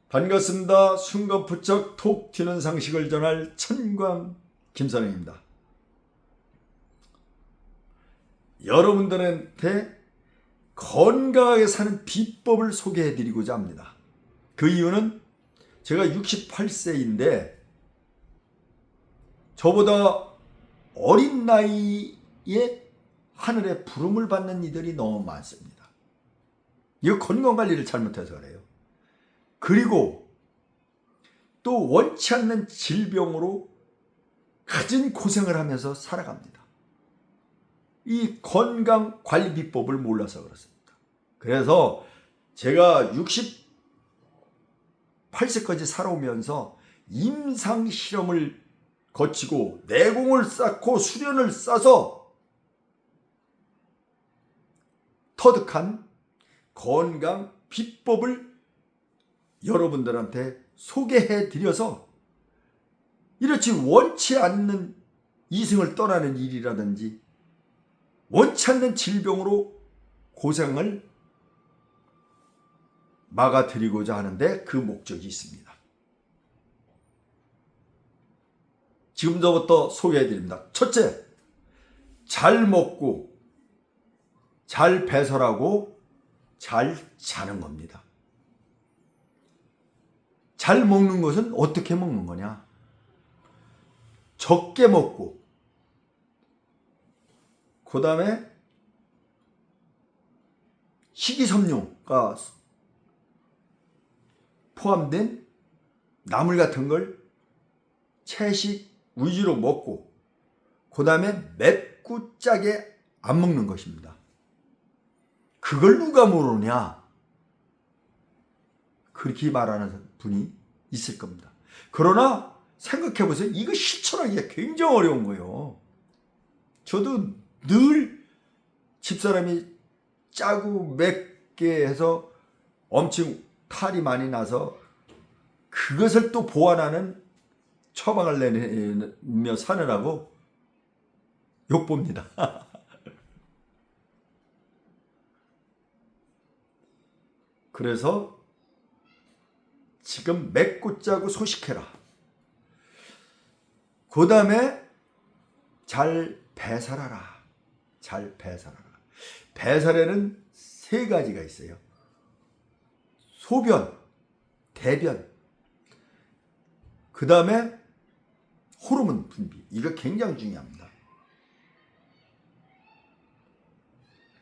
반갑습니다. 순간부쩍 톡 튀는 상식을 전할 천광 김선영입니다. 여러분들한테 건강하게 사는 비법을 소개해드리고자 합니다. 그 이유는 제가 68세인데 저보다 어린 나이에 하늘에 부름을 받는 이들이 너무 많습니다. 이거 건강관리를 잘못해서 그래요. 그리고 또 원치 않는 질병으로 갖은 고생을 하면서 살아갑니다. 이 건강관리 비법을 몰라서 그렇습니다. 그래서 제가 68세까지 살아오면서 임상실험을 거치고 내공을 쌓고 수련을 쌓아서 터득한 건강 비법을 여러분들한테 소개해드려서 이렇지 원치 않는 이승을 떠나는 일이라든지 원치 않는 질병으로 고생을 막아드리고자 하는데 그 목적이 있습니다. 지금부터 소개해드립니다. 첫째, 잘 먹고 잘 배설하고 잘 자는 겁니다. 잘 먹는 것은 어떻게 먹는 거냐? 적게 먹고 그 다음에 식이섬유가 포함된 나물 같은 걸 채식 위주로 먹고 그 다음에 맵고 짜게 안 먹는 것입니다. 그걸 누가 모르냐? 그렇게 말하는 분이 있을 겁니다. 그러나 생각해보세요. 이거 실천하기가 굉장히 어려운 거예요. 저도 늘 집사람이 짜고 맵게 해서 엄청 탈이 많이 나서 그것을 또 보완하는 처방을 내며 사느라고 욕봅니다. 그래서 지금 맵고 짜고 소식해라. 그 다음에 잘 배설하라. 잘 배설하라. 배설에는 세 가지가 있어요. 소변, 대변, 그 다음에 호르몬 분비. 이거 굉장히 중요합니다.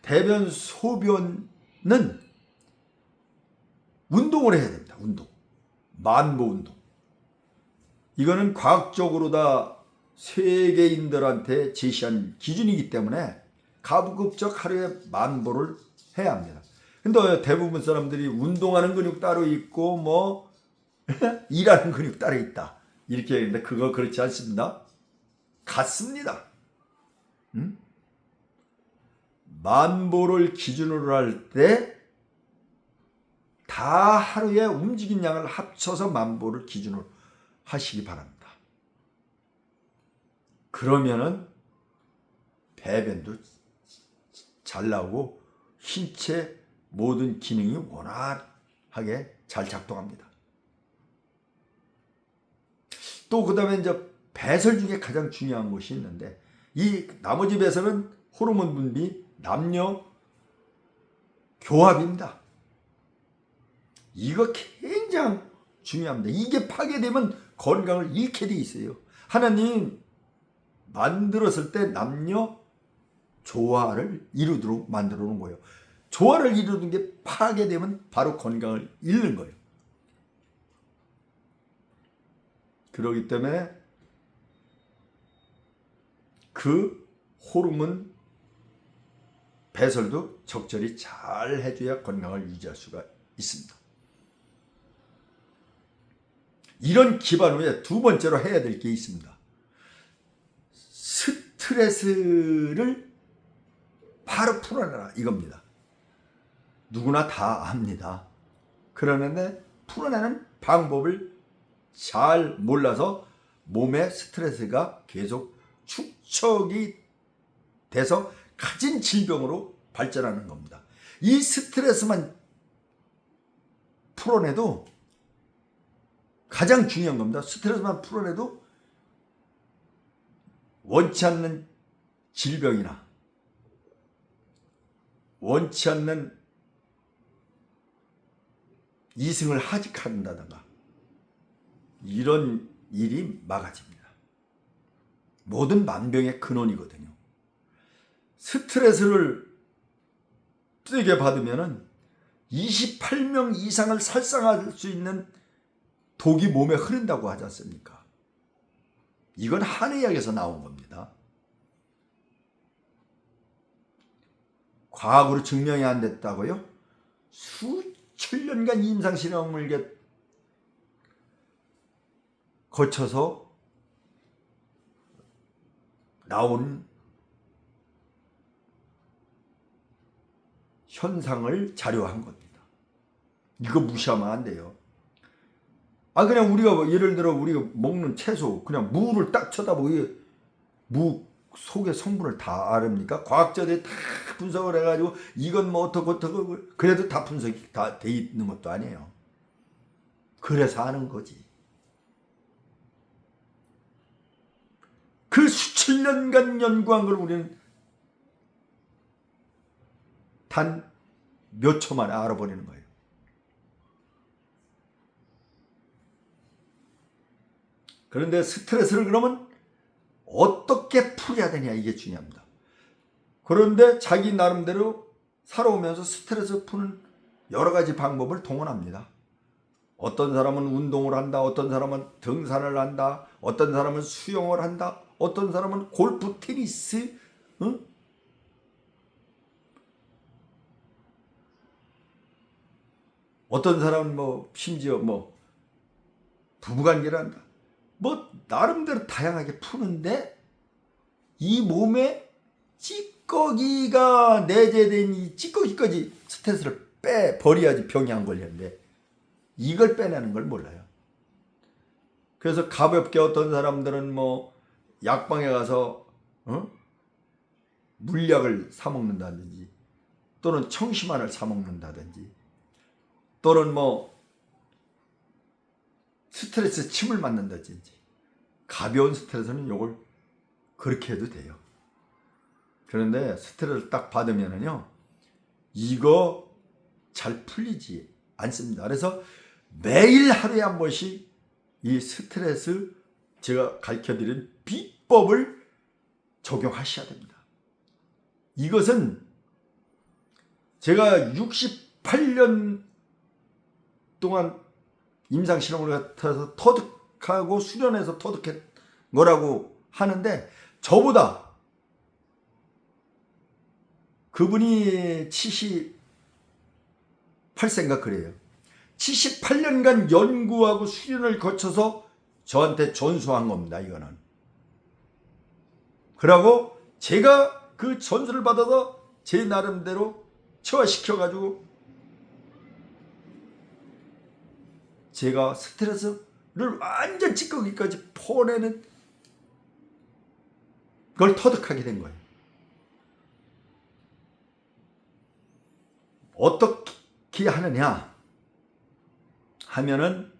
대변, 소변은 운동을 해야 됩니다. 운동. 만보 운동. 이거는 과학적으로 다 세계인들한테 제시한 기준이기 때문에 가급적 하루에 만보를 해야 합니다. 근데 대부분 사람들이 운동하는 근육 따로 있고 뭐 일하는 근육 따로 있다. 이렇게 얘기하는데 그거 그렇지 않습니다. 같습니다. 만보를 기준으로 할 때 다 하루에 움직인 양을 합쳐서 만보를 기준으로 하시기 바랍니다. 그러면은 배변도 잘 나오고 신체 모든 기능이 원활하게 잘 작동합니다. 또 그 다음에 이제 배설 중에 가장 중요한 것이 있는데 이 나머지 배설은 호르몬 분비, 남녀 교합입니다. 이거 굉장히 중요합니다. 이게 파괴되면 건강을 잃게 돼 있어요. 하나님 만들었을 때 남녀 조화를 이루도록 만들어 놓은 거예요. 조화를 이루는 게 파괴되면 바로 건강을 잃는 거예요. 그렇기 때문에 그 호르몬 배설도 적절히 잘 해줘야 건강을 유지할 수가 있습니다. 이런 기반 후에 두 번째로 해야 될 게 있습니다. 스트레스를 바로 풀어내라 이겁니다. 누구나 다 압니다. 그러는데 풀어내는 방법을 잘 몰라서 몸에 스트레스가 계속 축적이 돼서 가진 질병으로 발전하는 겁니다. 이 스트레스만 풀어내도 가장 중요한 겁니다. 스트레스만 풀어내도 원치 않는 질병이나 원치 않는 이승을 하직한다든가 이런 일이 막아집니다. 모든 만병의 근원이거든요. 스트레스를 세게 받으면 28명 이상을 살상할 수 있는 독이 몸에 흐른다고 하지 않습니까? 이건 한의학에서 나온 겁니다. 과학으로 증명이 안 됐다고요? 수천 년간 임상실험을 거쳐서 나온 현상을 자료한 겁니다. 이거 무시하면 안 돼요. 그냥 우리가 예를 들어 우리가 먹는 채소 그냥 무를 딱 쳐다보고 무 속의 성분을 다 아릅니까? 과학자들이 다 분석을 해가지고 이건 뭐 어떻고 그래도 다 분석이 다 돼 있는 것도 아니에요. 그래서 아는 거지. 그 수천 년간 연구한 걸 우리는 단 몇 초 만에 알아버리는 거예요. 그런데 스트레스를 그러면 어떻게 풀어야 되냐 이게 중요합니다. 그런데 자기 나름대로 살아오면서 스트레스 푸는 여러 가지 방법을 동원합니다. 어떤 사람은 운동을 한다. 어떤 사람은 등산을 한다. 어떤 사람은 수영을 한다. 어떤 사람은 골프, 테니스, 어떤 사람은 심지어 부부관계를 한다. 나름대로 다양하게 푸는데 이 몸에 찌꺼기가 내재된 이 찌꺼기까지 스트레스를 빼버려야지 병이 안 걸리는데 이걸 빼내는 걸 몰라요. 그래서 가볍게 어떤 사람들은 약방에 가서 물약을 사 먹는다든지 또는 청심환을 사 먹는다든지 또는 스트레스 침을 맞는다든지 가벼운 스트레스는 이걸 그렇게 해도 돼요. 그런데 스트레스를 딱 받으면은요 이거 잘 풀리지 않습니다. 그래서 매일 하루에 한 번씩 이 스트레스 제가 가르쳐드린 비법을 적용하셔야 됩니다. 이것은 제가 68년 동안 임상실험을 같아서 터득하고 수련해서 터득한 거라고 하는데 저보다 그분이 78세인가 그래요. 78년간 연구하고 수련을 거쳐서 저한테 전수한 겁니다. 이거는. 그러고 제가 그 전수를 받아서 제 나름대로 체화시켜가지고 제가 스트레스를 완전 찌꺼기까지 퍼내는 걸 터득하게 된 거예요. 어떻게 하느냐 하면은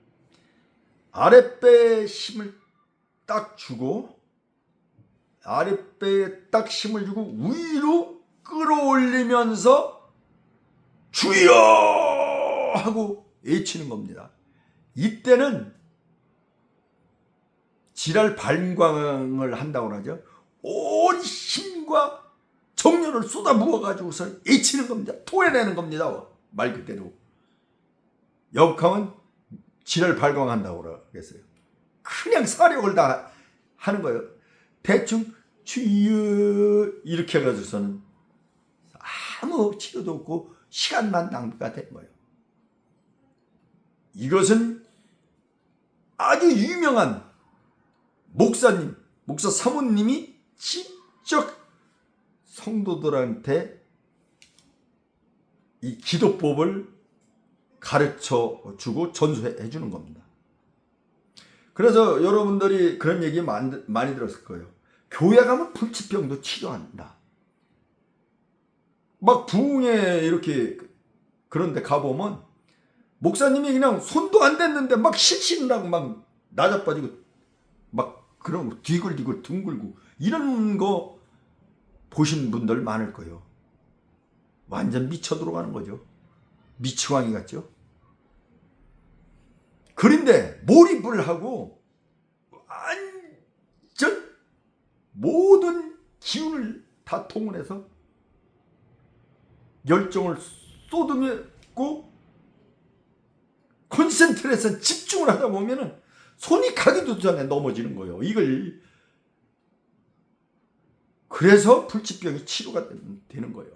아랫배에 힘을 딱 주고 아랫배에 딱 힘을 주고 위로 끌어올리면서 주여 하고 외치는 겁니다. 이때는 지랄 발광을 한다고 하죠. 온 힘과 정열을 쏟아부어가지고서 외치는 겁니다. 토해내는 겁니다. 말 그대로. 역하면 지랄 발광한다고 그랬어요. 그냥 사력을 다 하는 거예요. 대충 주여 이렇게 해가지고서는 아무 치료도 없고 시간만 낭비가 된 거예요. 이것은 아주 유명한 목사 사모님이 직접 성도들한테 이 기도법을 가르쳐 주고 전수해 주는 겁니다. 그래서 여러분들이 그런 얘기 많이 들었을 거예요. 교회 가면 불치병도 치료한다. 막 부흥회 이렇게 그런데 가보면 목사님이 그냥 손도 안 댔는데 막 실신나고 막 나자빠지고 막 그런 거 뒤글뒤글 둥글고 이런 거 보신 분들 많을 거예요. 완전 미쳐 들어가는 거죠. 미치광이 같죠. 그런데 몰입을 하고 완전 모든 기운을 다 동원해서 열정을 쏟으고 콘센트레이션 집중을 하다 보면은 손이 가기도 전에 넘어지는 거예요. 이걸 그래서 불치병이 치료가 되는 거예요.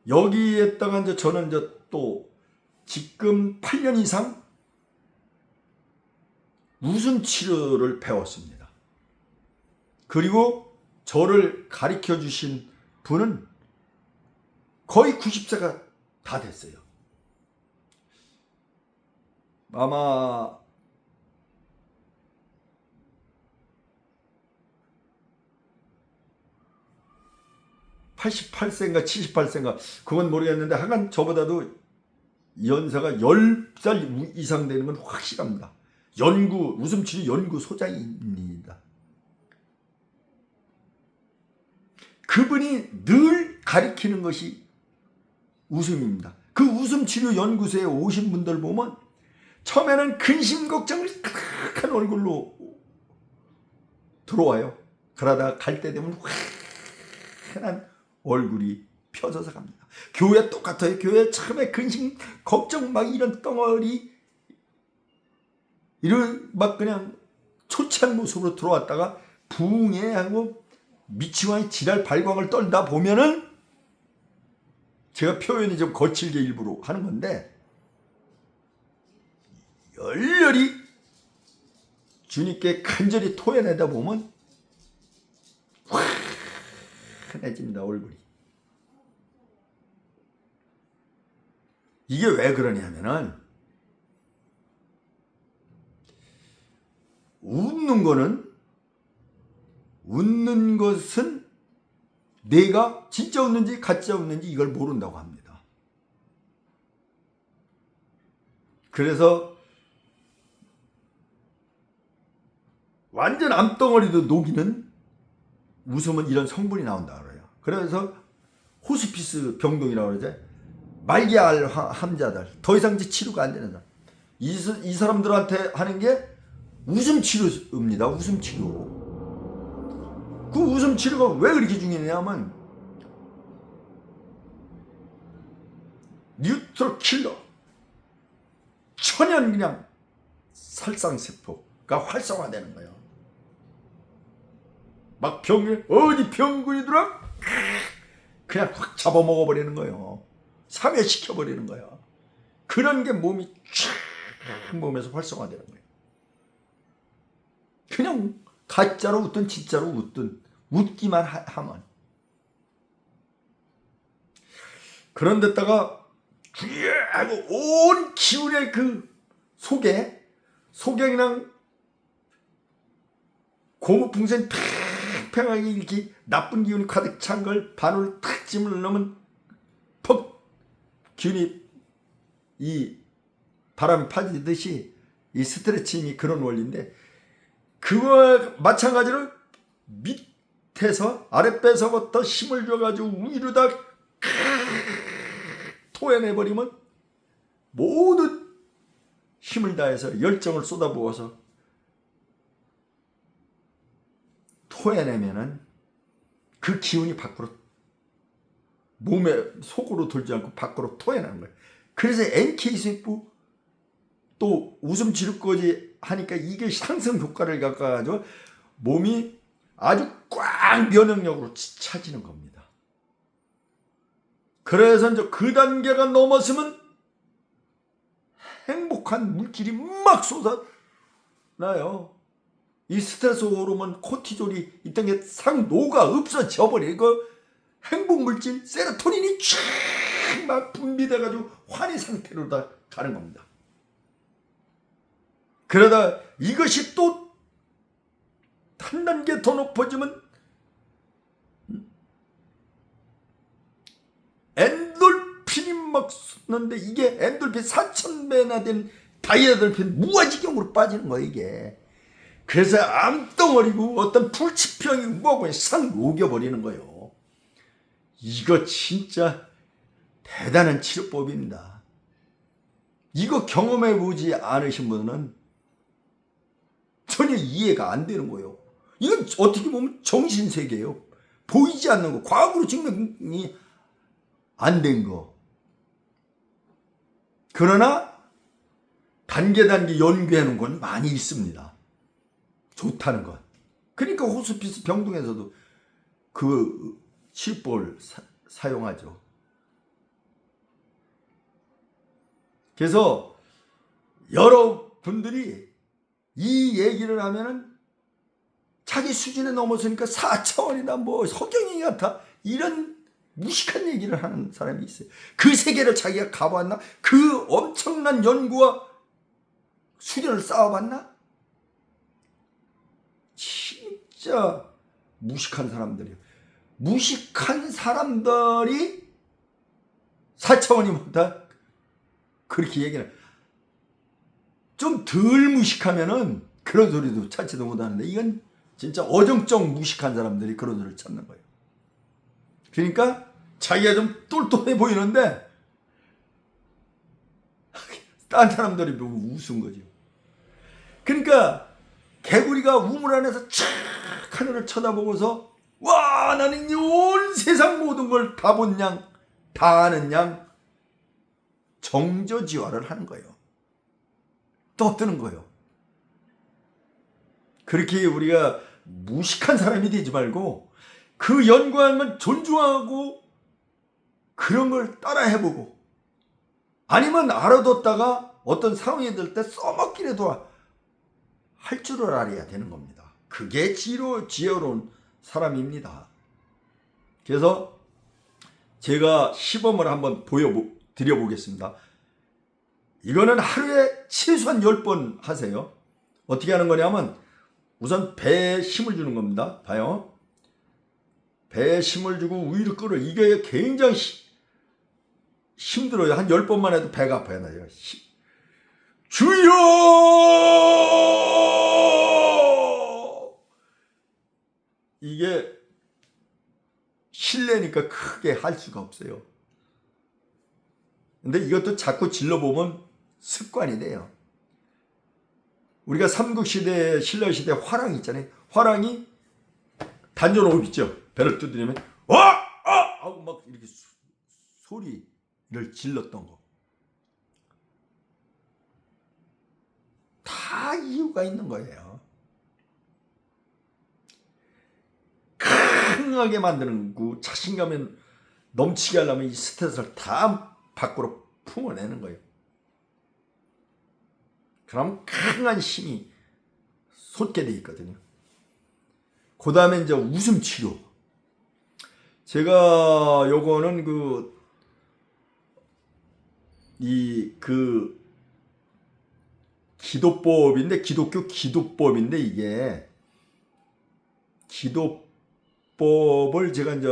여기에다가 이제 저는 이제 또 지금 8년 이상 웃음 치료를 배웠습니다. 그리고 저를 가르쳐 주신 분은 거의 90세가 다 됐어요. 아마 88세인가 78세인가 그건 모르겠는데 하여간 저보다도 연세가 10살 이상 되는 건 확실합니다. 웃음치료 연구 소장입니다. 그분이 늘 가리키는 것이 웃음입니다. 그 웃음치료 연구소에 오신 분들 보면 처음에는 근심 걱정을 큰 얼굴로 들어와요. 그러다가 갈 때 되면 환한 얼굴이 펴져서 갑니다. 교회 똑같아요. 교회 처음에 근심 걱정 막 이런 덩어리 이런 막 그냥 초췌한 모습으로 들어왔다가 붕해하고 미치광이 지랄 발광을 떨다 보면은 제가 표현이 좀 거칠게 일부러 하는 건데 열렬히 주님께 간절히 토해내다 보면 환해집니다. 얼굴이. 이게 왜 그러냐면은 웃는 것은 내가 진짜 웃는지 가짜 웃는지 이걸 모른다고 합니다. 그래서 완전 암덩어리도 녹이는 웃음은 이런 성분이 나온다 그래요. 그래서 호스피스 병동이라고 그러죠. 말기암 환자들, 더 이상 치료가 안 되는 사람. 이 사람들한테 하는 게 웃음 치료입니다. 웃음 치료. 그 웃음 치료가 왜 그렇게 중요하냐면 뉴트럴 킬러, 천연 그냥 살상세포가 활성화되는 거예요. 막 어디 병군이 들어 그냥 확 잡아먹어버리는 거예요. 사멸시켜버리는 거예요. 그런 게 몸이 쫙 몸에서 활성화되는 거예요. 그냥 가짜로 웃든 진짜로 웃든 웃기만 하면. 그런데다가 하고 온 기운의 그 속에 그냥 고무풍선 팽팽하게 이렇게 나쁜 기운이 가득 찬 걸 바늘 탁 찜을 넣으면 퍽 기운이 이 바람이 빠지듯이 이 스트레칭이 그런 원리인데 그거와 마찬가지로 밑에서 아랫배서부터 힘을 줘가지고 위로 다 토해내버리면 모든 힘을 다해서 열정을 쏟아부어서 토해내면은 그 기운이 밖으로 몸에 속으로 돌지 않고 밖으로 토해내는 거예요. 그래서 NK세포 또 웃음 지르거지 하니까 이게 상승 효과를 갖가지고 몸이 아주 꽉 면역력으로 차지는 겁니다. 그래서 이제 그 단계가 넘었으면 행복한 물질이 막 쏟아나요. 이 스트레스 호르몬 코티졸이 있던 게 싹 녹아 없어져 버리고 행복 물질 세로토닌이 쫙 막 분비돼가지고 환희 상태로 다 가는 겁니다. 그러다 이것이 또 한 단계 더 높아지면 막 쏟는데 이게 엔돌핀 4,000배나 된 다이아돌핀 무아지경으로 빠지는 거야 이게. 그래서 암덩어리고 어떤 불치병이 뭐고 싹 녹여버리는 거예요. 이거 진짜 대단한 치료법입니다. 이거 경험해보지 않으신 분은 전혀 이해가 안 되는 거예요. 이건 어떻게 보면 정신세계예요. 보이지 않는 거, 과학으로 증명이 안 된 거. 그러나 단계 연구해놓은 건 많이 있습니다. 좋다는 것. 그러니까 호스피스 병동에서도 그 치료법을 사용하죠. 그래서 여러분들이 이 얘기를 하면은 자기 수준에 넘어서니까 4차원이다 뭐 석영이 같아 이런 무식한 얘기를 하는 사람이 있어요. 그 세계를 자기가 가봤나? 그 엄청난 연구와 수련을 쌓아봤나? 진짜 무식한 사람들이에요. 무식한 사람들이 4차원이 뭐다? 그렇게 얘기를. 좀 덜 무식하면은 그런 소리도 찾지도 못하는데 이건 진짜 어정쩡 무식한 사람들이 그런 소리를 찾는 거예요. 그러니까 자기가 좀 똘똘해 보이는데 딴 사람들이 보면 웃은 거죠. 그러니까 개구리가 우물 안에서 착 하늘을 쳐다보고서 와 나는 온 세상 모든 걸 다 본 양, 다 아는 양 정저지화를 하는 거예요. 떠드는 거예요. 그렇게 우리가 무식한 사람이 되지 말고 그 연구하면 존중하고 그런 걸 따라 해보고 아니면 알아뒀다가 어떤 상황이 들 때 써먹기라도 할 줄을 알아야 되는 겁니다. 그게 지혜로운 사람입니다. 그래서 제가 시범을 한번 드려보겠습니다. 이거는 하루에 최소한 10번 하세요. 어떻게 하는 거냐면 우선 배에 힘을 주는 겁니다. 봐요. 배에 힘을 주고 위로 끌어. 이게 굉장히 힘들어요. 한 10번만 해도 배가 아파요. 나요. 주여! 이게 실내니까 크게 할 수가 없어요. 근데 이것도 자꾸 질러보면 습관이 돼요. 우리가 삼국시대, 신라시대 화랑 있잖아요. 화랑이 단전호흡 있죠. 배를 두드리면 와! 하고 막 이렇게 소리를 질렀던 거. 다 이유가 있는 거예요. 강하게 만드는 거, 자신감에 넘치게 하려면 이 스트레스를 다 밖으로 품어내는 거예요. 그럼 강한 힘이 솟게 돼 있거든요. 그 다음에 이제 웃음 치료. 제가 요거는 기도법인데, 기독교 기도법인데, 이게 기도법을 제가 이제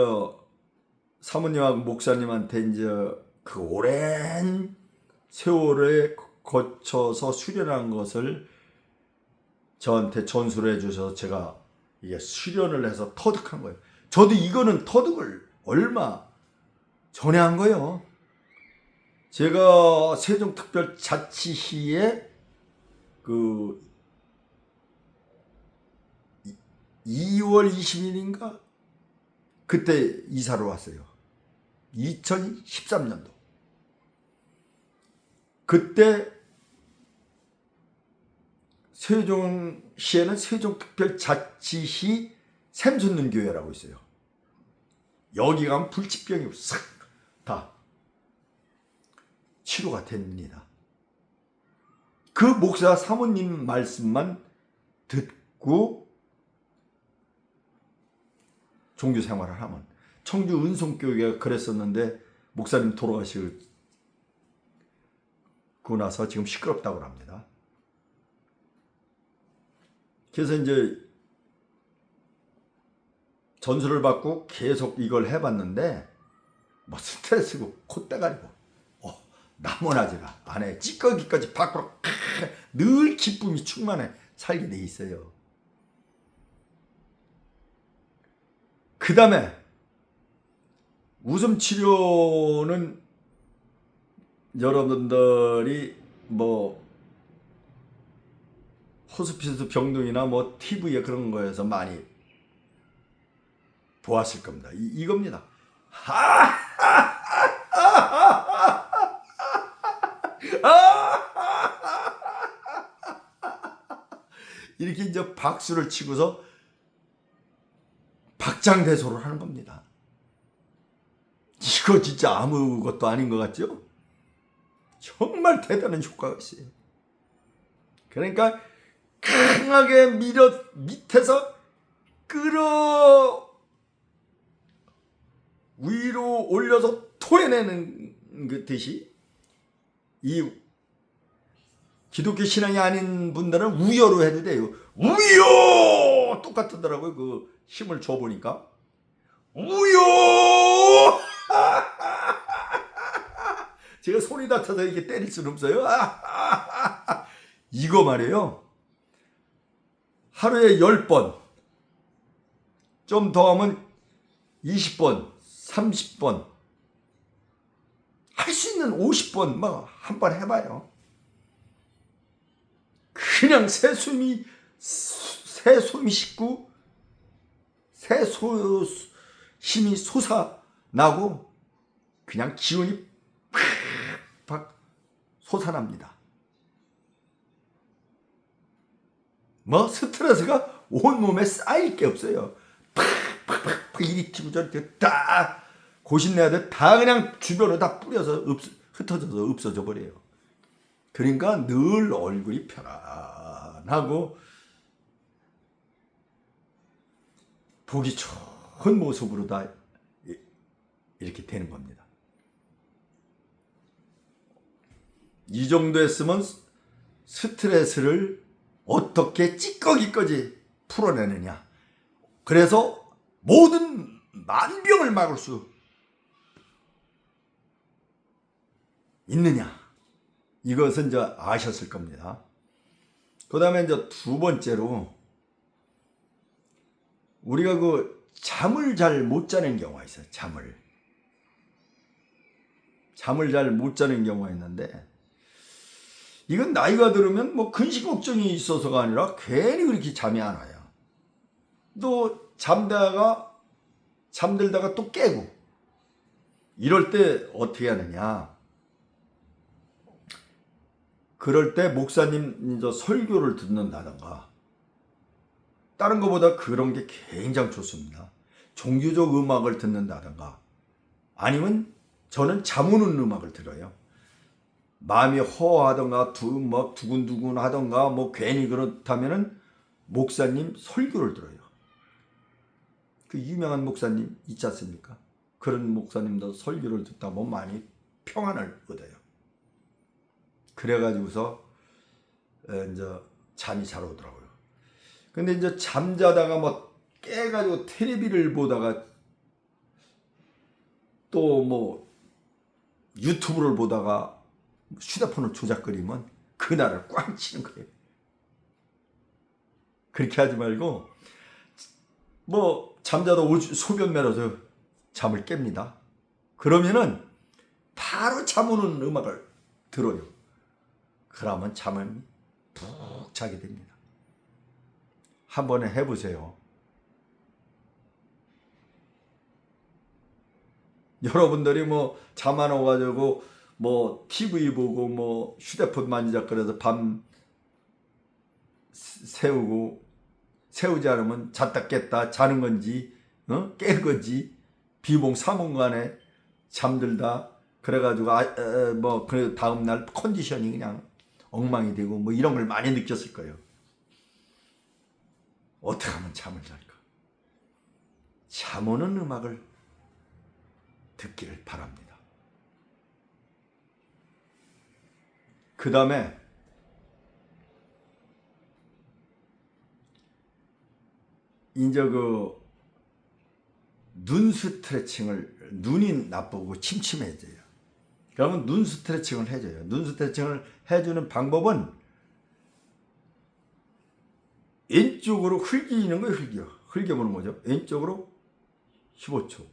사모님하고 목사님한테 이제 그 오랜 세월에 거쳐서 수련한 것을 저한테 전수를 해주셔서 제가 이게 수련을 해서 터득한 거예요. 저도 이거는 터득을 얼마 전에 한 거예요. 제가 세종특별자치시에 2월 20일인가 그때 이사를 왔어요. 2013년도. 그때 세종시에는 세종특별자치시 샘솟는교회라고 있어요. 여기 가면 불치병이 싹 다 치료가 됩니다. 그 목사 사모님 말씀만 듣고 종교 생활을 하면, 청주 은송교회가 그랬었는데 목사님 돌아가시고 나서 지금 시끄럽다고 합니다. 그래서 이제 전수를 받고 계속 이걸 해봤는데 뭐 스트레스고 콧대가리고 나무나지가 안에 찌꺼기까지 밖으로 늘 기쁨이 충만해 살게 돼 있어요. 그 다음에 웃음 치료는 여러분들이 뭐 호스피스 병동이나 뭐 TV에 그런 거에서 많이 보았을 겁니다. 이겁니다. 이렇게 이제 박수를 치고서 박장대소를 하는 겁니다. 이거 진짜 아무것도 아닌 것 같죠? 정말 대단한 효과가 있어요. 그러니까 강하게 밑에서 끌어 위로 올려서 토해내는 그 듯이 이 기독교 신앙이 아닌 분들은 우여로 해도 돼요. 우여! 똑같더라고요. 그 힘을 줘보니까. 우여! 제가 손이 다쳐서 이렇게 때릴 수는 없어요. 이거 말이에요. 하루에 10번, 좀 더 하면 20번, 30번, 할 수 있는 50번 뭐 한번 해봐요. 그냥 새숨이 솟고 힘이 솟아나고 그냥 기운이 팍팍 솟아납니다. 뭐 스트레스가 온몸에 쌓일 게 없어요. 팍팍팍 이리 튀고 저리 튀고 다 고신내야돼 다 그냥 주변으로 다 뿌려서 흩어져서 없어져 버려요. 그러니까 늘 얼굴이 편안하고 보기 좋은 모습으로 다 이렇게 되는 겁니다. 이 정도 했으면 스트레스를 어떻게 찌꺼기까지 풀어내느냐. 그래서 모든 만병을 막을 수 있느냐. 이것은 이제 아셨을 겁니다. 그 다음에 이제 두 번째로 우리가 그 잠을 잘 못 자는 경우가 있어요. 잠을 잘 못 자는 경우가 있는데 이건 나이가 들으면 뭐 근심 걱정이 있어서가 아니라 괜히 그렇게 잠이 안 와요. 또 잠들다가 또 깨고 이럴 때 어떻게 하느냐. 그럴 때 목사님 설교를 듣는다던가 다른 것보다 그런 게 굉장히 좋습니다. 종교적 음악을 듣는다던가 아니면 저는 잠 오는 음악을 들어요. 마음이 허하던가 뭐 두근두근 하던가 뭐 괜히 그렇다면은 목사님 설교를 들어요. 그 유명한 목사님 있지 않습니까? 그런 목사님도 설교를 듣다 보면 많이 평안을 얻어요. 그래가지고서 이제 잠이 잘 오더라고요. 근데 이제 잠자다가 뭐 깨가지고 텔레비를 보다가 또 뭐 유튜브를 보다가 휴대폰을 조작거리면 그날을 꽝 치는 거예요. 그렇게 하지 말고 뭐 잠자다 소변 매러서 잠을 깹니다. 그러면은 바로 잠 오는 음악을 들어요. 그러면 잠을 푹 자게 됩니다. 한번 해보세요. 여러분들이 뭐 잠 안 오가지고 뭐 TV 보고 뭐 휴대폰 만지작거려서 밤 세우지 않으면 잤다 깼다 자는 건지 깬 건지 비몽 사몽간에 잠들다 그래가지고 뭐 그 다음날 컨디션이 그냥 엉망이 되고 뭐 이런 걸 많이 느꼈을 거예요. 어떻게 하면 잠을 잘까? 잠 오는 음악을 듣기를 바랍니다. 그 다음에 이제 그 눈 스트레칭을 눈이 나쁘고 침침해져요. 그러면 눈 스트레칭을 해줘요. 눈 스트레칭을 해주는 방법은 왼쪽으로 흘기는 거예요. 흘겨보는 거죠. 왼쪽으로 15초.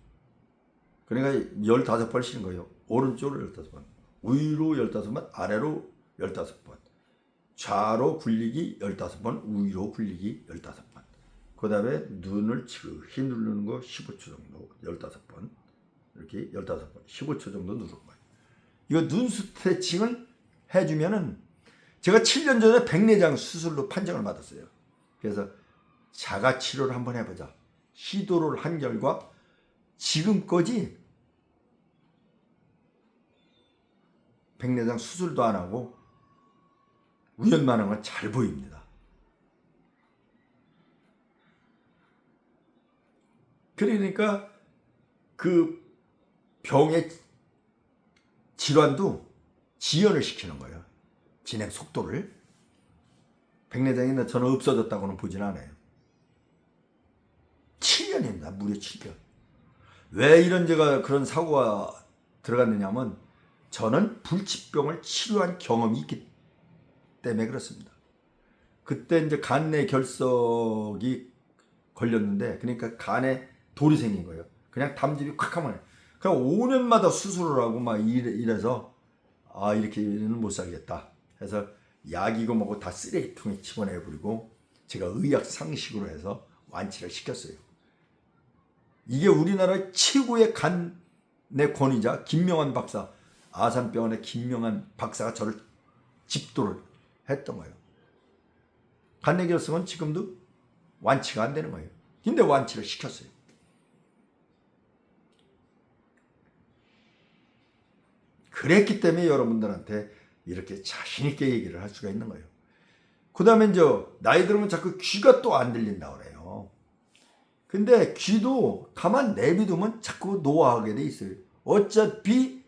그러니까 15번 쉬는 거예요. 오른쪽으로 15번, 위로 15번, 아래로 15번, 좌로 굴리기 15번, 우위로 굴리기 15번. 그 다음에 눈을 지그히 누르는 거 15초 정도, 15번. 이렇게 15번, 15초 정도 누르는 거예요. 이거 눈 스트레칭을 해주면은, 제가 7년 전에 백내장 수술로 판정을 받았어요. 그래서 자가 치료를 한번 해보자. 시도를 한 결과 지금까지 백내장 수술도 안 하고 우연만한 건 잘 보입니다. 그러니까 그 병의 질환도 지연을 시키는 거예요. 진행 속도를. 백내장이 저는 없어졌다고는 보진 않아요. 7년입니다. 무려 7년. 왜 이런 제가 그런 사고가 들어갔느냐면 저는 불치병을 치료한 경험이 있기 때문에 그렇습니다. 그때 이제 간내 결석이 걸렸는데, 그러니까 간에 돌이 생긴 거예요. 그냥 담즙이 콱 하면. 그냥 5년마다 수술을 하고 막 이래서 이렇게는 못 살겠다 해서 약이고 뭐고 다 쓰레기통에 집어내버리고 제가 의학 상식으로 해서 완치를 시켰어요. 이게 우리나라 최고의 간내 권위자 김명환 박사, 아산병원의 김명환 박사가 저를 집도를 했던 거예요. 간내 결석은 지금도 완치가 안 되는 거예요. 근데 완치를 시켰어요. 그랬기 때문에 여러분들한테 이렇게 자신 있게 얘기를 할 수가 있는 거예요. 그 다음에 이제 나이 들으면 자꾸 귀가 또 안 들린다 그래요. 근데 귀도 가만 내비두면 자꾸 노화하게 돼 있어요. 어차피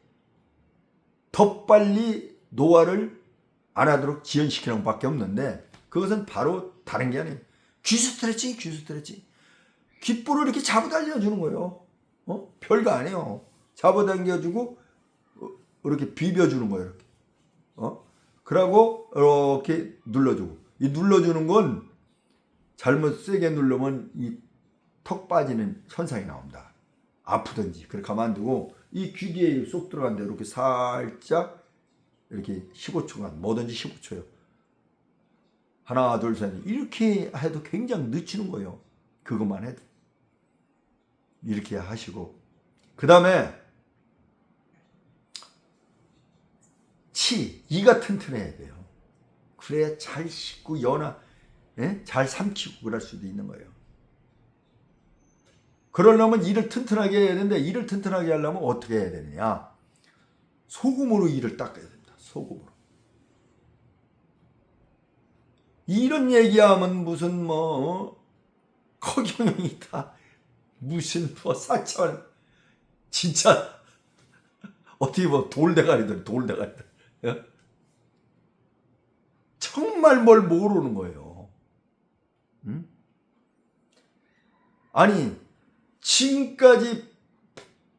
더 빨리 노화를 안 하도록 지연시키는 것밖에 없는데, 그것은 바로 다른 게 아니에요. 귀 스트레칭, 귀 스트레칭. 귓볼을 이렇게 잡아당겨주는 거예요. 별거 아니에요. 잡아당겨주고 이렇게 비벼주는 거예요. 이렇게. 그러고 이렇게 눌러주고. 이 눌러주는 건 잘못 세게 누르면 이 턱 빠지는 현상이 나옵니다. 아프든지. 그렇게 가만두고 이 귀 뒤에 쏙 들어간데 이렇게 살짝 이렇게 15초간, 뭐든지 15초요. 하나, 둘, 셋. 이렇게 해도 굉장히 늦추는 거예요. 그것만 해도. 이렇게 하시고. 그 다음에 이가 튼튼해야 돼요. 그래야 잘 씹고 잘 삼키고 그럴 수도 있는 거예요. 그러려면 이를 튼튼하게 해야 되는데, 이를 튼튼하게 하려면 어떻게 해야 되느냐? 소금으로 이를 닦아야 됩니다. 소금으로. 이런 얘기하면 무슨 허경영이다. 무슨 사찰. 진짜 어떻게 돌대가리들. 정말 뭘 모르는 거예요. 응? 아니, 지금까지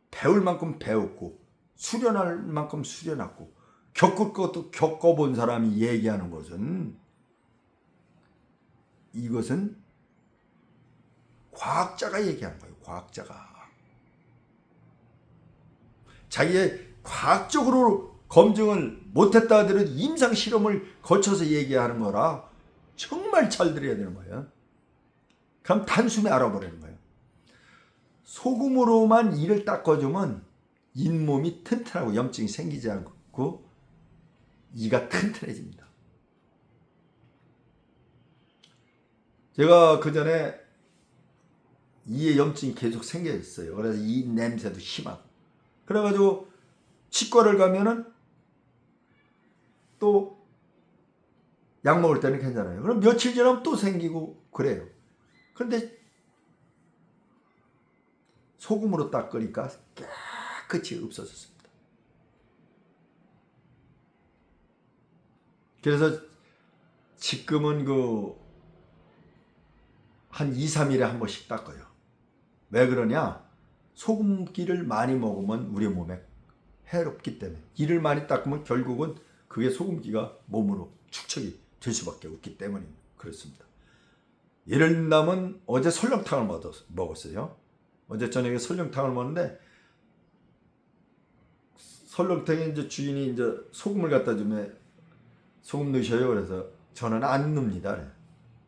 배울 만큼 배웠고 수련할 만큼 수련했고 겪을 것도 겪어본 사람이 얘기하는 것은, 이것은 과학자가 얘기하는 거예요. 과학자가 자기의 과학적으로 검증을 못했다 하더라도 임상 실험을 거쳐서 얘기하는 거라 정말 잘 들어야 되는 거예요. 그럼 단숨에 알아버리는 거예요. 소금으로만 이를 닦아주면 잇몸이 튼튼하고 염증이 생기지 않고 이가 튼튼해집니다. 제가 그 전에 이에 염증이 계속 생겨 있어요. 그래서 이 냄새도 심하고. 그래가지고 치과를 가면은 또 약 먹을 때는 괜찮아요. 그럼 며칠 지나면 또 생기고 그래요. 그런데 소금으로 닦으니까 깨끗이 없어졌습니다. 그래서 지금은 한 2, 3일에 한 번씩 닦아요. 왜 그러냐? 소금기를 많이 먹으면 우리 몸에 해롭기 때문에 이를 많이 닦으면 결국은 그게 소금기가 몸으로 축적이 될 수밖에 없기 때문에 그렇습니다. 예를 들면 어제 설렁탕을 먹었어요. 어제 저녁에 설렁탕을 먹었는데 설렁탕에 이제 주인이 이제 소금을 갖다 주면 소금 넣으셔요. 그래서 저는 안 넣습니다.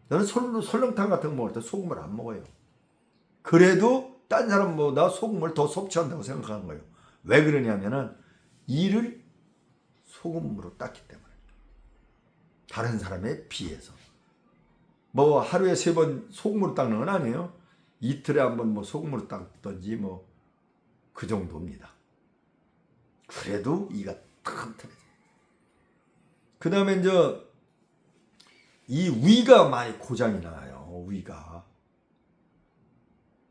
저는 설렁탕 같은 거 먹을 때 소금을 안 먹어요. 그래도 딴 사람보다 소금을 더 섭취한다고 생각하는 거예요. 왜 그러냐면은 이를 소금으로 닦기 때문에. 다른 사람에 비해서. 뭐 하루에 3번 소금으로 닦는 건 아니에요. 이틀에 한 번 뭐 소금으로 닦든지 뭐 그 정도입니다. 그래도 이가 튼튼해져. 그 다음에 이제 이 위가 많이 고장이 나요. 위가.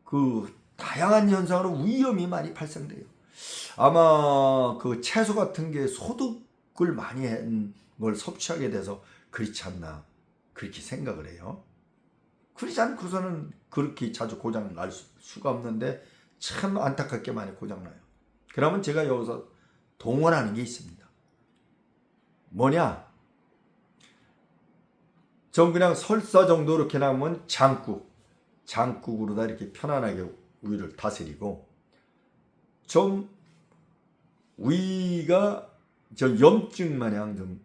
그 다양한 현상으로 위염이 많이 발생돼요. 아마 그 채소 같은 게 소득을 많이 한 걸 섭취하게 돼서 그렇지 않나 그렇게 생각을 해요. 그렇지 않고서는 그렇게 자주 고장 날 수가 없는데 참 안타깝게 많이 고장 나요. 그러면 제가 여기서 동원하는 게 있습니다. 뭐냐? 전 그냥 설사 정도 이렇게 나오면 장국으로다 이렇게 편안하게 위를 다스리고 좀 위가 저 염증 마냥 좀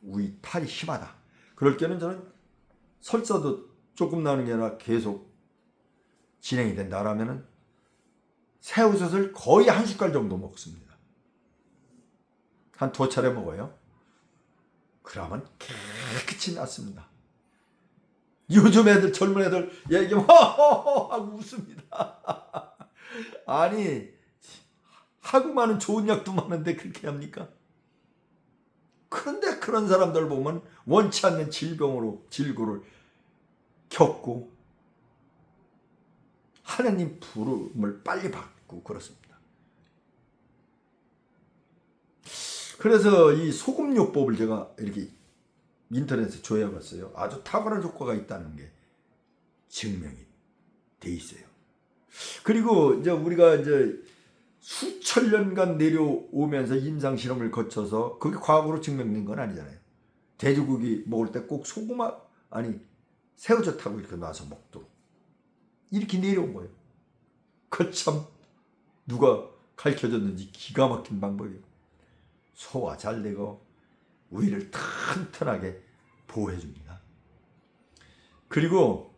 위 탈이 심하다. 그럴 때는 저는 설사도 조금 나는 게 아니라 계속 진행이 된다라면은 새우젓을 거의 1숟갈 정도 먹습니다. 한 2차례 먹어요. 그러면 깨끗이 낫습니다. 요즘 애들 젊은 애들 얘기하면 하고 웃습니다. 아니 하고 많은 좋은 약도 많은데 그렇게 합니까? 그런데 그런 사람들 보면 원치 않는 질고를 겪고 하나님 부름을 빨리 받고 그렇습니다. 그래서 이 소금요법을 제가 이렇게 인터넷에 조회해봤어요. 아주 탁월한 효과가 있다는 게 증명이 돼 있어요. 그리고 이제 우리가 이제 수천 년간 내려오면서 임상 실험을 거쳐서 그게 과학으로 증명된 건 아니잖아요. 돼지고기 먹을 때 꼭 새우젓하고 이렇게 놔서 먹도록 이렇게 내려온 거예요. 그 참 누가 가르쳐줬는지 기가 막힌 방법이에요. 소화 잘 되고 위를 튼튼하게 보호해줍니다. 그리고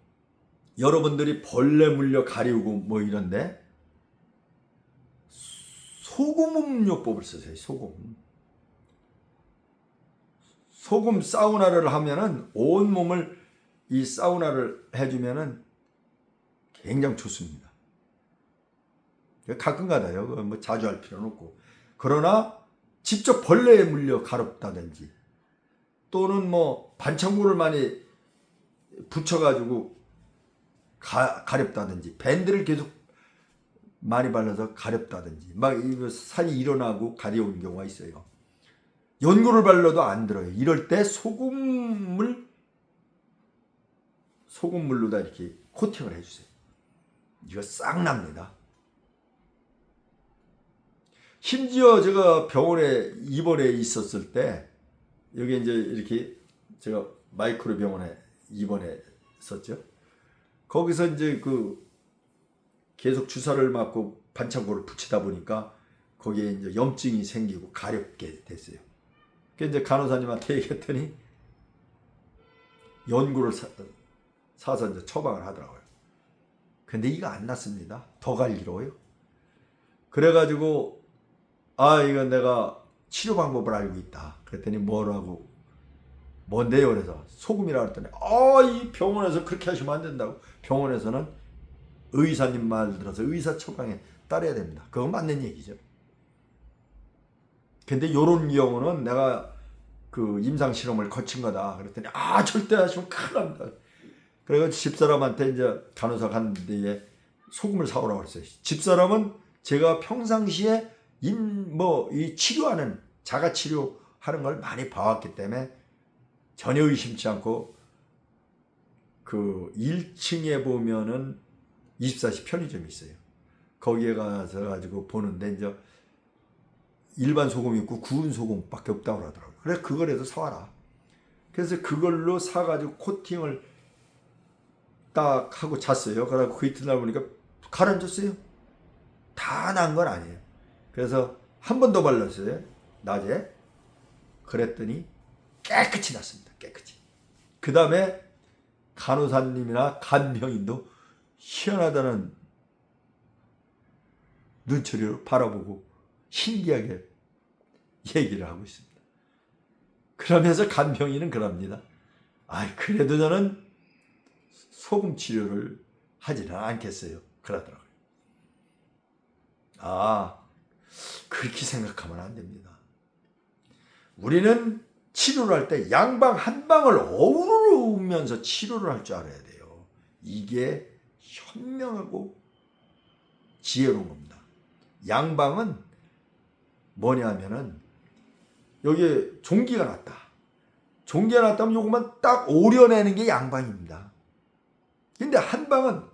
여러분들이 벌레 물려 가리우고 뭐 이런데 소금 음료법을 쓰세요. 소금 사우나를 하면은 온 몸을 이 사우나를 해주면은 굉장히 좋습니다. 가끔가다요. 뭐 자주 할 필요는 없고. 그러나 직접 벌레에 물려 가렵다든지 또는 뭐 반창고를 많이 붙여가지고 가렵다든지 밴드를 계속 많이 발라서 가렵다든지 막 살이 일어나고 가려운 경우가 있어요. 연고를 발라도 안 들어요. 이럴 때 소금물로다 이렇게 코팅을 해주세요. 이거 싹 납니다. 심지어 제가 병원에 입원해 있었을 때 여기 이제 이렇게 제가 마이크로 병원에 입원했었죠. 거기서 이제 계속 주사를 맞고 반창고를 붙이다 보니까 거기에 이제 염증이 생기고 가렵게 됐어요. 그래서 이제 간호사님한테 얘기했더니 연고를 사서 이제 처방을 하더라고요. 근데 이거 안 낫습니다. 더 갈기로워요. 그래가지고 이건 내가 치료 방법을 알고 있다. 그랬더니 뭔데요? 그래서 소금이라 그랬더니 이 병원에서 그렇게 하시면 안 된다고. 병원에서는 의사님 말 들어서 의사 처방에 따라야 됩니다. 그건 맞는 얘기죠. 근데 요런 경우는 내가 그 임상 실험을 거친 거다. 그랬더니 절대 하시면 큰일 납니다. 그래서 집사람한테 이제 간호사 간 데에 소금을 사오라고 그랬어요. 집사람은 제가 평상시에 이 치료하는 자가 치료하는 걸 많이 봐왔기 때문에 전혀 의심치 않고 그 1층에 보면은 24시 편의점이 있어요. 거기에 가서 가지고 보는데 이제 일반 소금 있고 구운 소금밖에 없다고 그러더라고요. 그래 그거라도 사와라. 그래서 그걸로 사가지고 코팅을 딱 하고 잤어요. 그래갖고 그 이튿날 보니까 가라앉았어요. 다 난 건 아니에요. 그래서 한 번 더 발랐어요. 낮에. 그랬더니 깨끗이 났습니다. 깨끗이. 그 다음에 간호사님이나 간병인도 희한하다는 눈초리로 바라보고 신기하게 얘기를 하고 있습니다. 그러면서 간병인은 그럽니다. 그래도 저는 소금 치료를 하지는 않겠어요. 그러더라고요. 그렇게 생각하면 안 됩니다. 우리는 치료를 할 때 양방 한 방을 어우르면서 치료를 할 줄 알아야 돼요. 이게 현명하고 지혜로운 겁니다. 양방은 뭐냐면은 여기에 종기가 났다. 종기가 났다면 요것만 딱 오려내는 게 양방입니다. 근데 한방은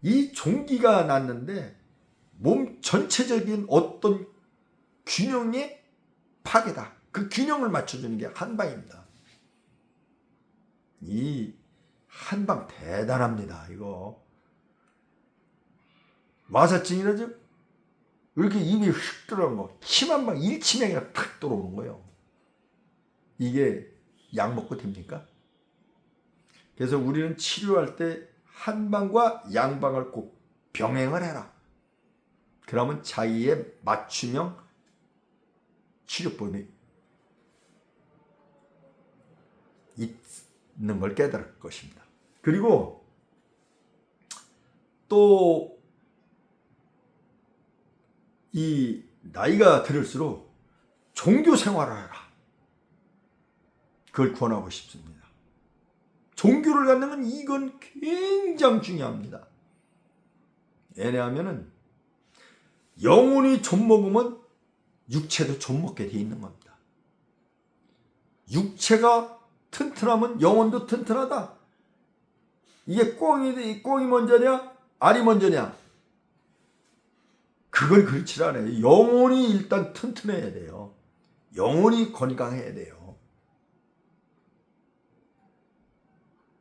이 종기가 났는데 몸 전체적인 어떤 균형의 파괴다. 그 균형을 맞춰주는 게 한방입니다. 이 한방 대단합니다. 이거 마사증이라죠? 이렇게 입이 휙 들어간 거, 침 한 방, 일치명이나 탁 들어오는 거예요. 이게 약 먹고 됩니까? 그래서 우리는 치료할 때 한방과 양방을 꼭 병행을 해라. 그러면 자기의 맞춤형 치료법이 있는 걸 깨달을 것입니다. 그리고 또 이 나이가 들을수록 종교 생활을 해라. 그걸 권하고 싶습니다. 종교를 갖는 건 이건 굉장히 중요합니다. 왜냐하면은 영혼이 좀 먹으면 육체도 좀 먹게 돼 있는 겁니다. 육체가 튼튼하면 영혼도 튼튼하다. 이게 꽁이 먼저냐 알이 먼저냐, 그걸 그렇지 않아요. 영혼이 일단 튼튼해야 돼요. 영혼이 건강해야 돼요.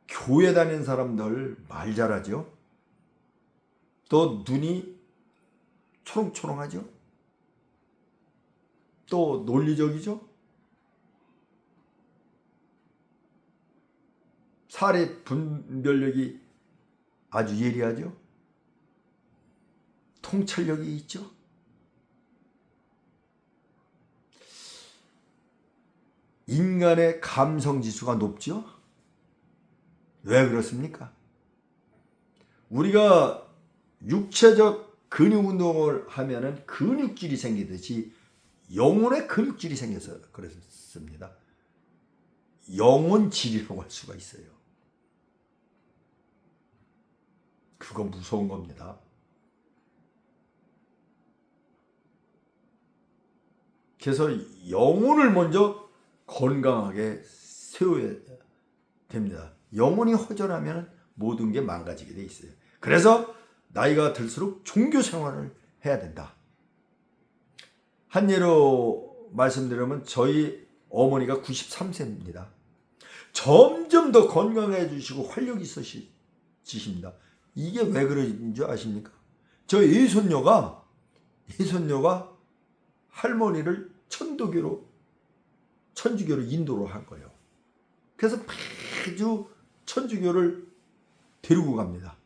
교회 다니는 사람들 말 잘하죠. 또 눈이 초롱초롱하죠. 또 논리적이죠. 사례 분별력이 아주 예리하죠. 통찰력이 있죠. 인간의 감성지수가 높죠. 왜 그렇습니까? 우리가 육체적 근육 운동을 하면은 근육질이 생기듯이 영혼의 근육질이 생겨서 그렇습니다. 영혼질이라고 할 수가 있어요. 그거 무서운 겁니다. 그래서 영혼을 먼저 건강하게 세워야 됩니다. 영혼이 허전하면 모든 게 망가지게 돼 있어요. 그래서 나이가 들수록 종교 생활을 해야 된다. 한 예로 말씀드리면 저희 어머니가 93세입니다. 점점 더 건강해지시고 활력이 있으십니다. 이게 왜 그런지 아십니까? 저 예손녀가 할머니를 천주교로 인도를 한 거예요. 그래서 매주 천주교를 데리고 갑니다.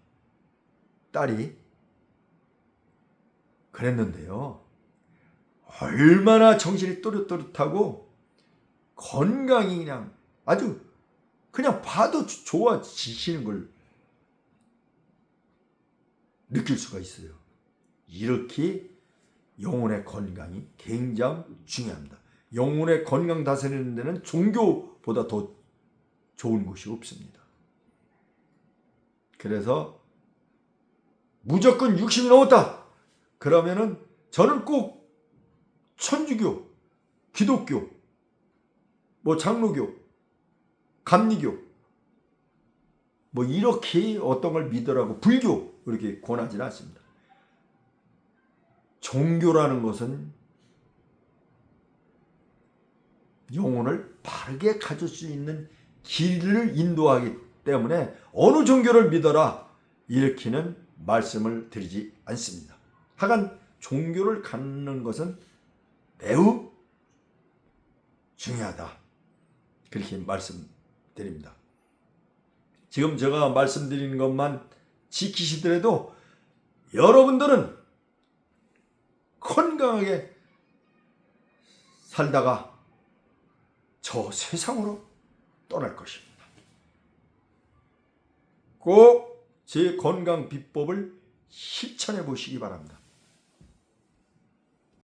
딸이. 그랬는데요, 얼마나 정신이 또렷또렷하고 건강이 그냥 아주 그냥 봐도 좋아지시는 걸 느낄 수가 있어요. 이렇게 영혼의 건강이 굉장히 중요합니다. 영혼의 건강 다스리는 데는 종교보다 더 좋은 것이 없습니다. 그래서 무조건 60이 넘었다 그러면은 저는 꼭 천주교, 기독교, 장로교, 감리교 이렇게 어떤 걸 믿으라고 불교 이렇게 권하지는 않습니다. 종교라는 것은 영혼을 바르게 가질 수 있는 길을 인도하기 때문에 어느 종교를 믿어라 이렇게는 말씀을 드리지 않습니다. 하간 종교를 갖는 것은 매우 중요하다 그렇게 말씀드립니다. 지금 제가 말씀드리는 것만 지키시더라도 여러분들은 건강하게 살다가 저 세상으로 떠날 것입니다. 꼭 제 건강 비법을 실천해 보시기 바랍니다.